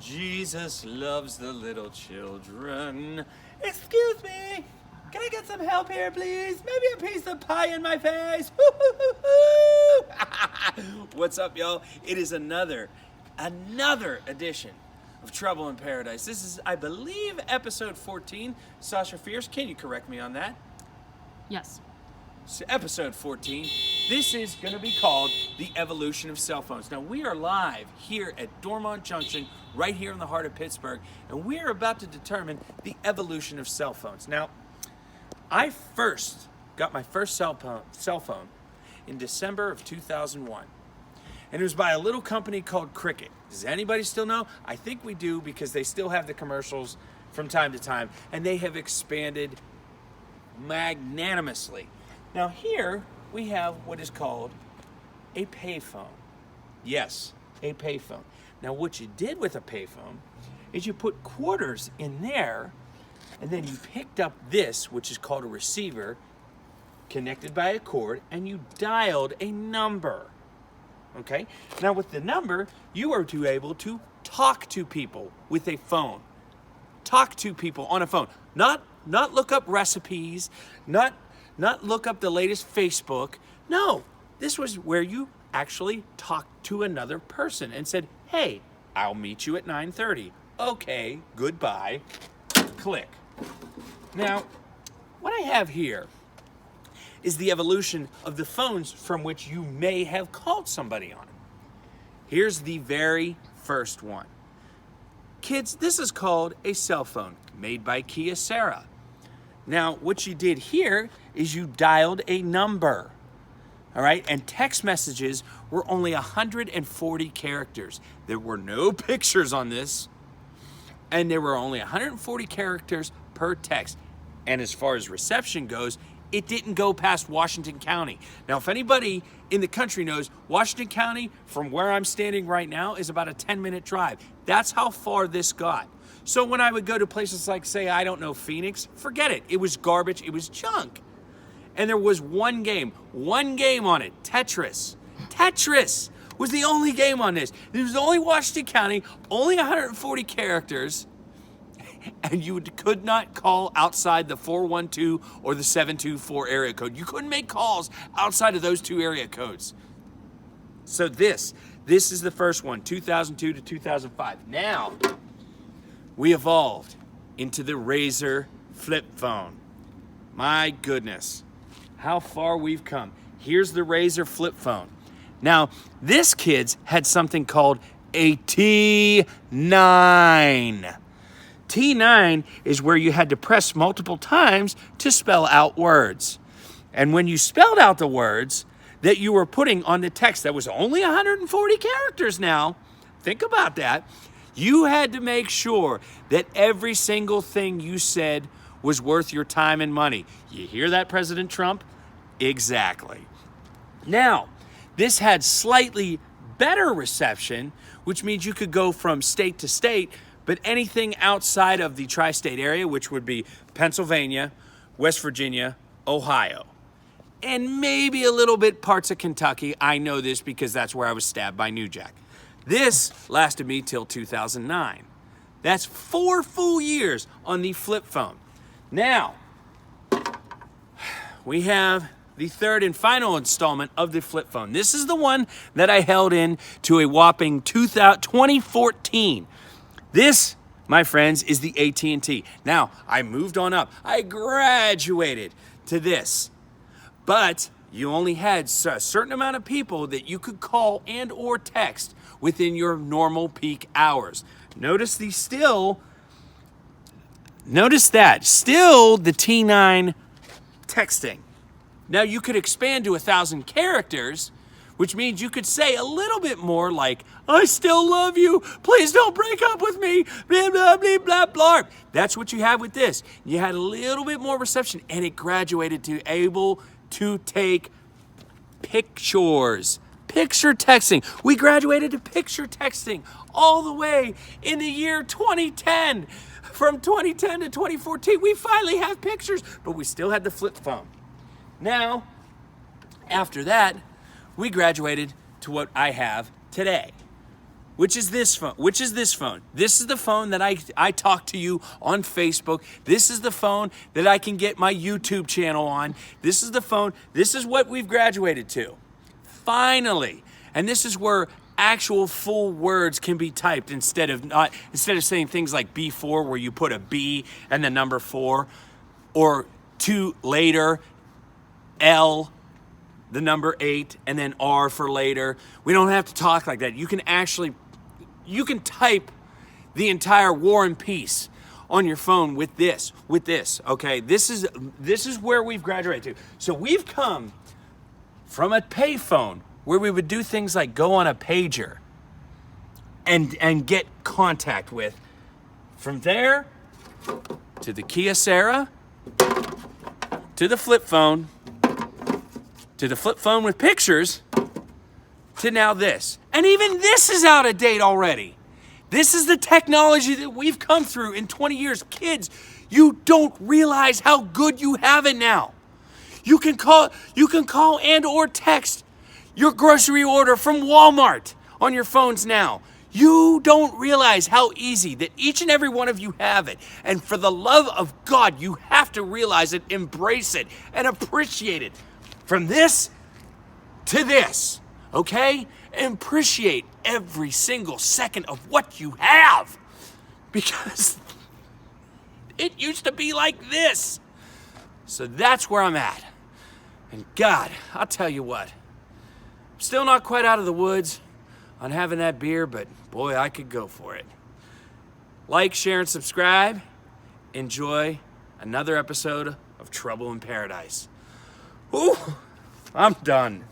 Jesus loves the little children. Excuse me, can I get some help here, please? Maybe a piece of pie in my face. What's up, y'all? It is another edition of Trouble in Paradise. This is, I believe, episode 14. Sasha Fierce, can you correct me on that? Yes. So episode 14. This is going to be called The Evolution of Cell Phones. Now, we are live here at Dormont Junction, right here in the heart of Pittsburgh, and we are about to determine the evolution of cell phones. Now, I first got my first cell phone in December of 2001, and it was by a little company called Cricket. Does anybody still know? I think we do, because they still have the commercials from time to time, and they have expanded magnanimously. Now here we have what is called a payphone. Yes, a payphone. Now what you did with a payphone is you put quarters in there, and then you picked up this, which is called a receiver, connected by a cord, and you dialed a number. Okay? Now with the number, you are able to talk to people with a phone. Talk to people on a phone. Not look up recipes, not look up the latest Facebook. No, this was where you actually talked to another person and said, hey, I'll meet you at 9:30. Okay, goodbye. Click. Now, what I have here is the evolution of the phones from which you may have called somebody on. Here's the very first one. Kids, this is called a cell phone made by Kyocera. Now, what you did here is you dialed a number, all right? And text messages were only 140 characters. There were no pictures on this, and there were only 140 characters per text. And as far as reception goes, it didn't go past Washington County. Now, if anybody in the country knows, Washington County, from where I'm standing right now, is about a 10-minute drive. That's how far this got. So when I would go to places like, say, I don't know, Phoenix, forget it. It was garbage. It was junk. And there was one game on it, Tetris. Tetris was the only game on this. It was only Washington County, only 140 characters, and you could not call outside the 412 or the 724 area code. You couldn't make calls outside of those two area codes. So this is the first one, 2002 to 2005. Now, we evolved into the Razr flip phone. My goodness, how far we've come. Here's the Razr flip phone. Now, this, kids, had something called a T9. T9 is where you had to press multiple times to spell out words. And when you spelled out the words that you were putting on the text that was only 140 characters now, think about that, you had to make sure that every single thing you said was worth your time and money. You hear that, President Trump? Exactly. Now, this had slightly better reception, which means you could go from state to state, but anything outside of the tri-state area, which would be Pennsylvania, West Virginia, Ohio, and maybe a little bit parts of Kentucky. I know this because that's where I was stabbed by New Jack. This lasted me till 2009. That's 4 full years on the flip phone. Now, we have the third and final installment of the flip phone. This is the one that I held in to a whopping 2014. This, my friends, is the AT&T. Now, I moved on up. I graduated to this. But you only had a certain amount of people that you could call and or text within your normal peak hours. Notice that still the T9 texting. Now you could expand to 1,000 characters, which means you could say a little bit more like, I still love you, please don't break up with me, blah, blah, blah, blah, blah. That's what you had with this. You had a little bit more reception, and it graduated to able to take pictures. Picture texting. We graduated to picture texting all the way in the year 2010. From 2010 to 2014, we finally have pictures, but we still had the flip phone. Now, after that, we graduated to what I have today. Which is this phone? Which is this phone? This is the phone that I talk to you on Facebook. This is the phone that I can get my YouTube channel on. This is the phone. This is what we've graduated to. Finally. And this is where actual full words can be typed instead of saying things like B4 where you put a B and the number 4, or to later, L, the number 8, and then R for later. We don't have to talk like that. You can type the entire War and Peace on your phone with this, okay? This is where we've graduated to. So we've come from a payphone where we would do things like go on a pager and get contact with. From there to the Kia Sarah, to the flip phone, to the flip phone with pictures, to now this. And even this is out of date already. This is the technology that we've come through in 20 years. Kids, you don't realize how good you have it now. You can call and or text your grocery order from Walmart on your phones now. You don't realize how easy that each and every one of you have it. And for the love of God, you have to realize it, embrace it, and appreciate it. From this to this, okay? Appreciate every single second of what you have, because it used to be like this. So that's where I'm at. And God, I'll tell you what, I'm still not quite out of the woods on having that beer, but boy, I could go for it. Like, share, and subscribe. Enjoy another episode of Trouble in Paradise. Ooh, I'm done.